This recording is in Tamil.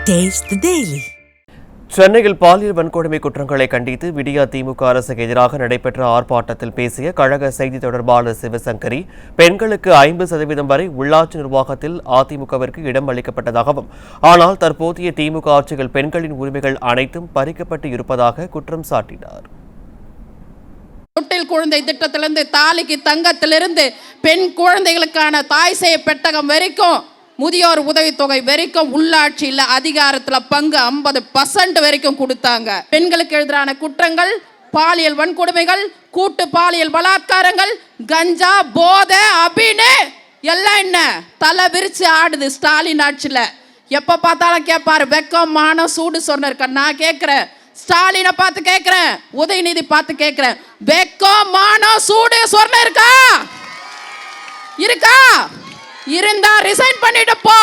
Taste the Daily. சென்னையில் பாலியல் வன்கொடுமை குற்றங்களை கண்டித்து விடியா திமுக அரசுக்கு எதிராக நடைபெற்ற ஆர்ப்பாட்டத்தில் பேசிய கழக செய்தி தொடர்பாளர் சிவசங்கரி, பெண்களுக்கு 50% வரை உள்ளாட்சி நிர்வாகத்தில் அதிமுகவிற்கு இடம் அளிக்கப்பட்டதாகவும், ஆனால் தற்போதைய திமுக ஆட்சியில் பெண்களின் உரிமைகள் அனைத்தும் பறிக்கப்பட்டு இருப்பதாக குற்றம் சாட்டினார். தொட்டில் குழந்தை திட்டத்திலிருந்து தாலிக்கு தங்கத்திலிருந்து பெண் குழந்தைகளுக்கான தாய் சேய் பெட்டகம் வரைக்கும், முதியோர் உதவித்தொகை வரைக்கும், உள்ளாட்சியில் அதிகாரத்தில் பங்கு 50% வரைக்கும் கொடுத்தாங்க. பெண்களுக்கு எதிரான குற்றங்கள், பாலியல் வன்கொடுமைகள், கூட்டு பாலியல் பலாத்காரங்கள், கஞ்சா, போதை, அபினு எல்லாம் என்ன தலை விரிச்சு ஆடுது ஸ்டாலின் ஆட்சியில். எப்போ பார்த்தாலும் கேட்பாரு, வெக்கம் மானம் சூடு சொன்ன. நான் கேட்குறேன், ஸ்டாலினை பார்த்து கேட்குறேன், உதயநிதி பார்த்து கேட்குறேன், வெக்கம் மானம் சூடு சொன்ன இருக்கா? இருந்தா ரிசைன் பண்ணிட்டு போ.